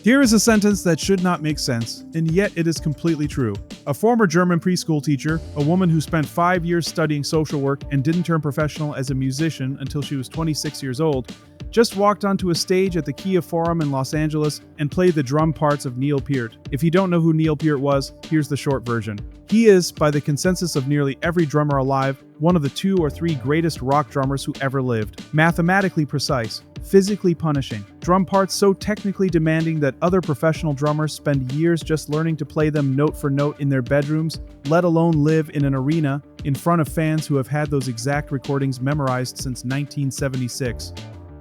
Here is a sentence that should not make sense, and yet it is completely true. A former German preschool teacher, a woman who spent 5 years studying social work and didn't turn professional as a musician until she was 26 years old, just walked onto a stage at the Kia Forum in Los Angeles and played the drum parts of Neil Peart. If you don't know who Neil Peart was, here's the short version. He is, by the consensus of nearly every drummer alive, one of the 2 or 3 greatest rock drummers who ever lived. Mathematically precise, physically punishing, drum parts so technically demanding that other professional drummers spend years just learning to play them note for note in their bedrooms, let alone live in an arena in front of fans who have had those exact recordings memorized since 1976.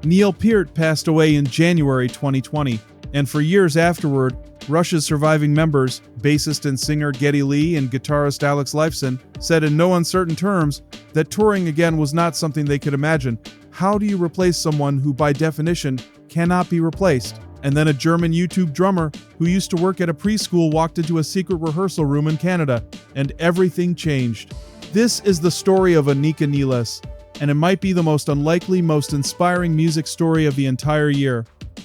Neil Peart passed away in January 2020, and for years afterward, Rush's surviving members, bassist and singer Geddy Lee and guitarist Lifeson, said in no uncertain terms that touring again was not something they could imagine. How do you replace someone who, by definition, cannot be replaced? And then a German YouTube drummer who used to work at a preschool walked into a secret rehearsal room in Canada, and everything changed. This is the story of Anika Nilles, and it might be the most unlikely, most inspiring music story of the entire year.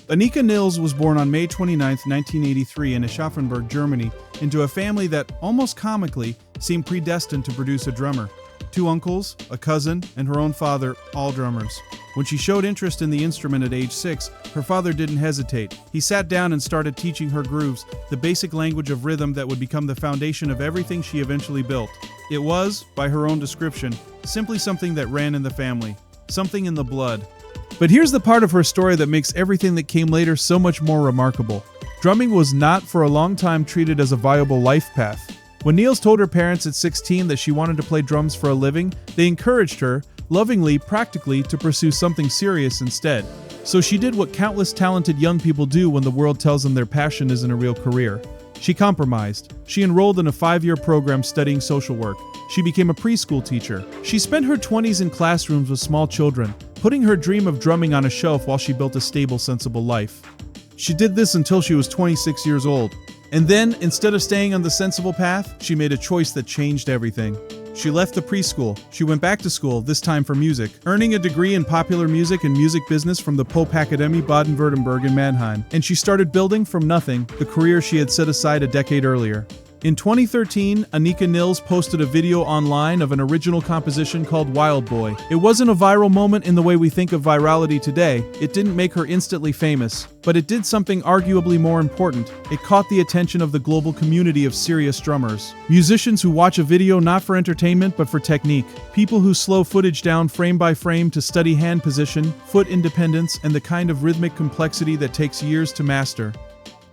Anika Nilles was born on May 29, 1983 in Aschaffenburg, Germany, into a family that, almost comically, seemed predestined to produce a drummer. 2 uncles, a cousin, and her own father, all drummers. When she showed interest in the instrument at age 6, her father didn't hesitate. He sat down and started teaching her grooves, the basic language of rhythm that would become the foundation of everything she eventually built. It was, by her own description, simply something that ran in the family, something in the blood. But here's the part of her story that makes everything that came later so much more remarkable. Drumming was not for a long time treated as a viable life path. When Nilles told her parents at 16 that she wanted to play drums for a living, they encouraged her, lovingly, practically, to pursue something serious instead. So she did what countless talented young people do when the world tells them their passion isn't a real career. She compromised. She enrolled in a 5-year program studying social work. She became a preschool teacher. She spent her 20s in classrooms with small children, putting her dream of drumming on a shelf while she built a stable, sensible life. She did this until she was 26 years old. And then, instead of staying on the sensible path, she made a choice that changed everything. She left the preschool. She went back to school, this time for music, earning a degree in popular music and music business from the Popakademie Baden-Württemberg in Mannheim. And she started building from nothing the career she had set aside a decade earlier. In 2013, Anika Nilles posted a video online of an original composition called Wild Boy. It wasn't a viral moment in the way we think of virality today. It didn't make her instantly famous, but it did something arguably more important. It caught the attention of the global community of serious drummers. Musicians who watch a video not for entertainment but for technique. People who slow footage down frame by frame to study hand position, foot independence, and the kind of rhythmic complexity that takes years to master.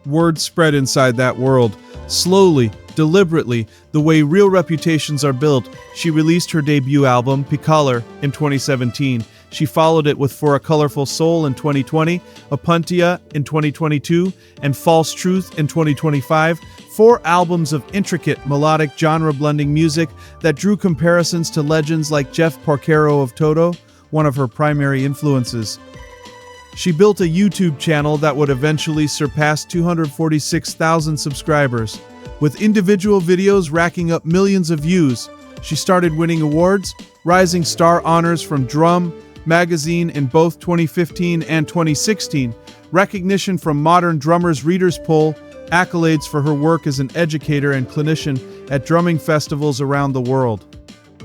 Word spread inside that world. Slowly, deliberately, the way real reputations are built, she released her debut album, Picaler, in 2017. She followed it with For a Colorful Soul in 2020, Apuntia in 2022, and False Truth in 2025. 4 albums of intricate, melodic, genre-blending music that drew comparisons to legends like Jeff Porcaro of Toto, one of her primary influences. She built a YouTube channel that would eventually surpass 246,000 subscribers. With individual videos racking up millions of views, she started winning awards, Rising Star honors from Drum magazine in both 2015 and 2016, recognition from Modern Drummers Readers Poll, accolades for her work as an educator and clinician at drumming festivals around the world.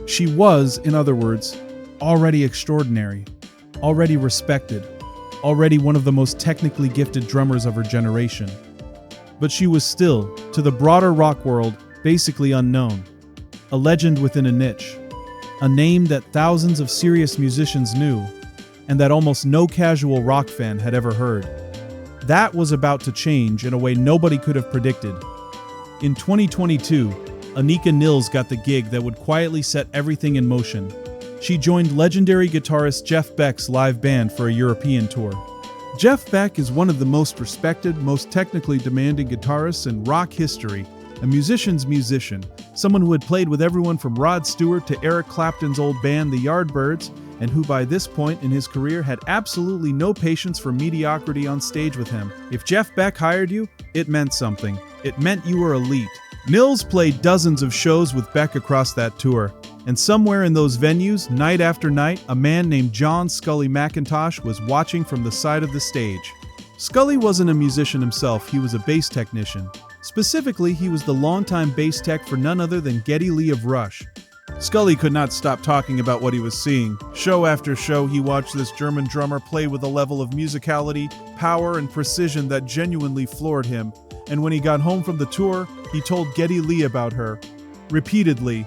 She was, in other words, already extraordinary, already respected, already one of the most technically gifted drummers of her generation. But she was still, to the broader rock world, basically unknown. A legend within a niche. A name that thousands of serious musicians knew, and that almost no casual rock fan had ever heard. That was about to change in a way nobody could have predicted. In 2022, Anika Nilles got the gig that would quietly set everything in motion. She joined legendary guitarist Jeff Beck's live band for a European tour. Jeff Beck is one of the most respected, most technically demanding guitarists in rock history, a musician's musician, someone who had played with everyone from Rod Stewart to Eric Clapton's old band the Yardbirds, and who by this point in his career had absolutely no patience for mediocrity on stage with him. If Jeff Beck hired you, it meant something. It meant you were elite. Nilles played dozens of shows with Beck across that tour. And somewhere in those venues, night after night, a man named John Scully McIntosh was watching from the side of the stage. Scully wasn't a musician himself, he was a bass technician. Specifically, he was the longtime bass tech for none other than Geddy Lee of Rush. Scully could not stop talking about what he was seeing. Show after show, he watched this German drummer play with a level of musicality, power, and precision that genuinely floored him. And when he got home from the tour, he told Geddy Lee about her. Repeatedly.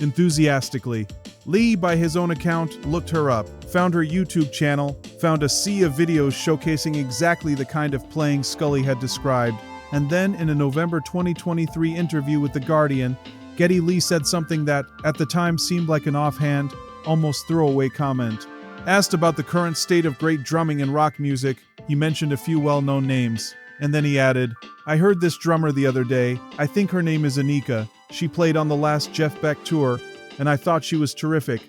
Enthusiastically. Lee, by his own account, looked her up, found her YouTube channel, found a sea of videos showcasing exactly the kind of playing Scully had described, and then in a November 2023 interview with The Guardian, Geddy Lee said something that, at the time, seemed like an offhand, almost throwaway comment. Asked about the current state of great drumming and rock music, he mentioned a few well-known names, and then he added, "I heard this drummer the other day, I think her name is Anika. She played on the last Jeff Beck tour, and I thought she was terrific."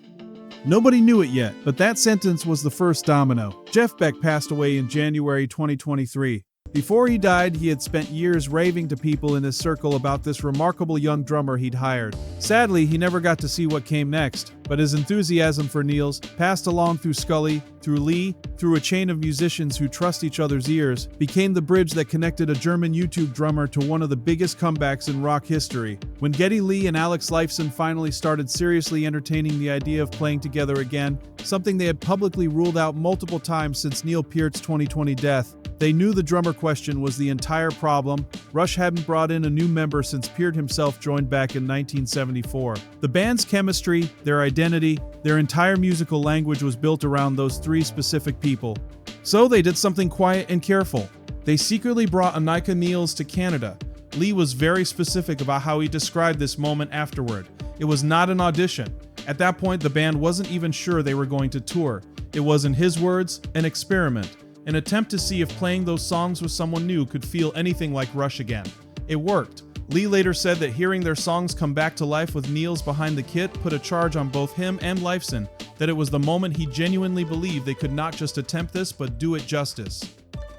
Nobody knew it yet, but that sentence was the first domino. Jeff Beck passed away in January 2023. Before he died, he had spent years raving to people in his circle about this remarkable young drummer he'd hired. Sadly, he never got to see what came next, but his enthusiasm for Nilles, passed along through Scully, through Lee, through a chain of musicians who trust each other's ears, became the bridge that connected a German YouTube drummer to one of the biggest comebacks in rock history. When Geddy Lee and Lifeson finally started seriously entertaining the idea of playing together again, something they had publicly ruled out multiple times since Neil Peart's 2020 death, they knew the drummer question was the entire problem. Rush hadn't brought in a new member since Peart himself joined back in 1974. The band's chemistry, their identity, their entire musical language was built around those three specific people. So they did something quiet and careful. They secretly brought Anika Nilles to Canada. Lee was very specific about how he described this moment afterward. It was not an audition. At that point, the band wasn't even sure they were going to tour. It was, in his words, an experiment. An attempt to see if playing those songs with someone new could feel anything like Rush again. It worked. Lee later said that hearing their songs come back to life with Nilles behind the kit put a charge on both him and Lifeson, that it was the moment he genuinely believed they could not just attempt this but do it justice.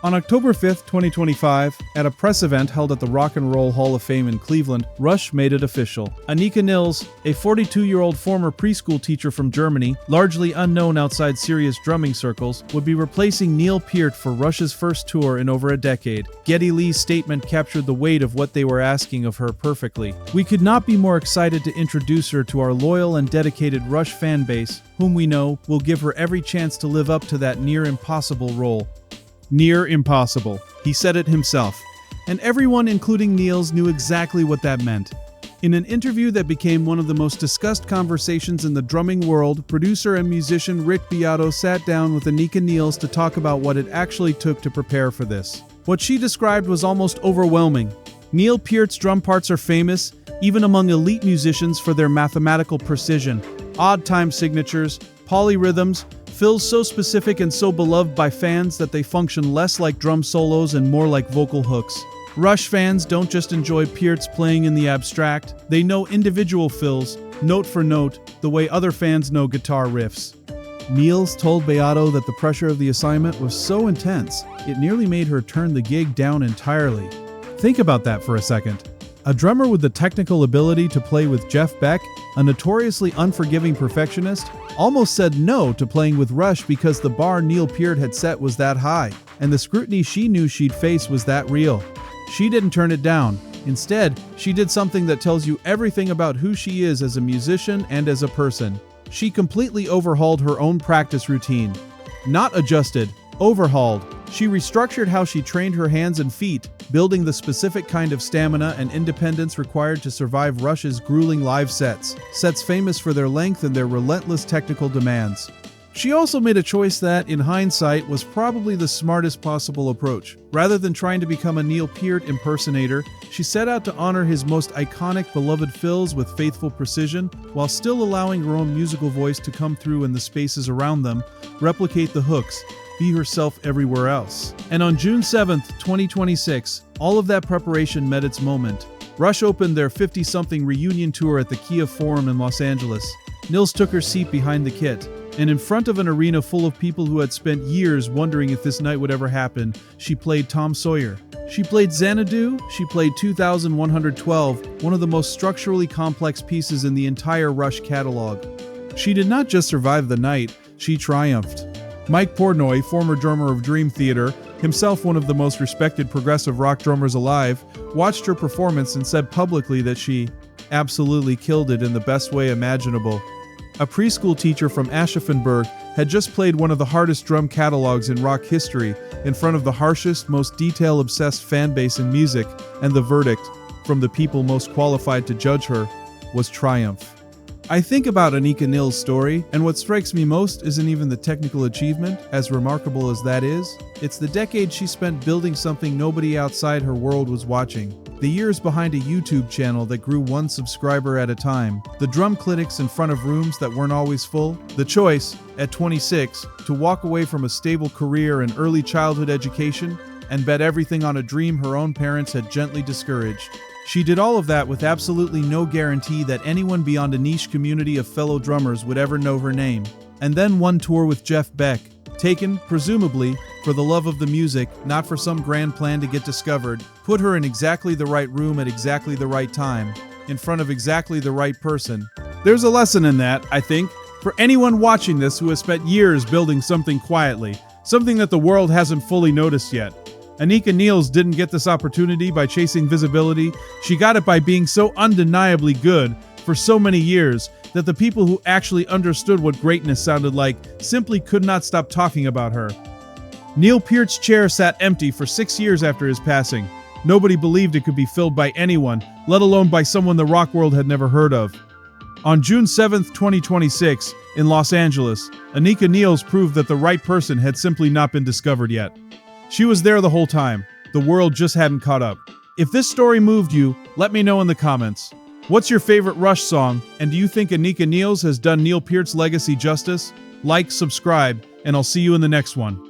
On October 5th, 2025, at a press event held at the Rock and Roll Hall of Fame in Cleveland, Rush made it official. Anika Nilles, a 42-year-old former preschool teacher from Germany, largely unknown outside serious drumming circles, would be replacing Neil Peart for Rush's first tour in over a decade. Geddy Lee's statement captured the weight of what they were asking of her perfectly. "We could not be more excited to introduce her to our loyal and dedicated Rush fan base, whom we know will give her every chance to live up to that near-impossible role." Near impossible. He said it himself. And everyone, including Nilles, knew exactly what that meant. In an interview that became one of the most discussed conversations in the drumming world, producer and musician Rick Beato sat down with Anika Nilles to talk about what it actually took to prepare for this. What she described was almost overwhelming. Neil Peart's drum parts are famous, even among elite musicians, for their mathematical precision, odd time signatures, polyrhythms, fills so specific and so beloved by fans that they function less like drum solos and more like vocal hooks. Rush fans don't just enjoy Peart's playing in the abstract, they know individual fills, note for note, the way other fans know guitar riffs. Nilles told Beato that the pressure of the assignment was so intense, it nearly made her turn the gig down entirely. Think about that for a second. A drummer with the technical ability to play with Jeff Beck, a notoriously unforgiving perfectionist, almost said no to playing with Rush because the bar Neil Peart had set was that high, and the scrutiny she knew she'd face was that real. She didn't turn it down. Instead, she did something that tells you everything about who she is as a musician and as a person. She completely overhauled her own practice routine. Not adjusted, overhauled. She restructured how she trained her hands and feet, building the specific kind of stamina and independence required to survive Rush's grueling live sets famous for their length and their relentless technical demands. She also made a choice that, in hindsight, was probably the smartest possible approach. Rather than trying to become a Neil Peart impersonator, she set out to honor his most iconic, beloved fills with faithful precision, while still allowing her own musical voice to come through in the spaces around them, replicate the hooks, be herself everywhere else. And on June 7th, 2026, all of that preparation met its moment. Rush opened their 50-something reunion tour at the Kia Forum in Los Angeles. Nilles took her seat behind the kit, and in front of an arena full of people who had spent years wondering if this night would ever happen, she played Tom Sawyer. She played Xanadu, she played 2112, one of the most structurally complex pieces in the entire Rush catalog. She did not just survive the night, she triumphed. Mike Portnoy, former drummer of Dream Theater, himself one of the most respected progressive rock drummers alive, watched her performance and said publicly that she absolutely killed it in the best way imaginable. A preschool teacher from Aschaffenburg had just played one of the hardest drum catalogs in rock history in front of the harshest, most detail-obsessed fan base in music, and the verdict, from the people most qualified to judge her, was triumph. I think about Anika Nilles' story, and what strikes me most isn't even the technical achievement, as remarkable as that is. It's the decade she spent building something nobody outside her world was watching. The years behind a YouTube channel that grew one subscriber at a time. The drum clinics in front of rooms that weren't always full. The choice, at 26, to walk away from a stable career and early childhood education and bet everything on a dream her own parents had gently discouraged. She did all of that with absolutely no guarantee that anyone beyond a niche community of fellow drummers would ever know her name. And then one tour with Jeff Beck, taken, presumably, for the love of the music, not for some grand plan to get discovered, put her in exactly the right room at exactly the right time, in front of exactly the right person. There's a lesson in that, I think, for anyone watching this who has spent years building something quietly, something that the world hasn't fully noticed yet. Anika Nilles didn't get this opportunity by chasing visibility. She got it by being so undeniably good for so many years that the people who actually understood what greatness sounded like simply could not stop talking about her. Neil Peart's chair sat empty for 6 years after his passing. Nobody believed it could be filled by anyone, let alone by someone the rock world had never heard of. On June 7, 2026, in Los Angeles, Anika Nilles proved that the right person had simply not been discovered yet. She was there the whole time. The world just hadn't caught up. If this story moved you, let me know in the comments. What's your favorite Rush song, and do you think Anika Nilles has done Neil Peart's legacy justice? Like, subscribe, and I'll see you in the next one.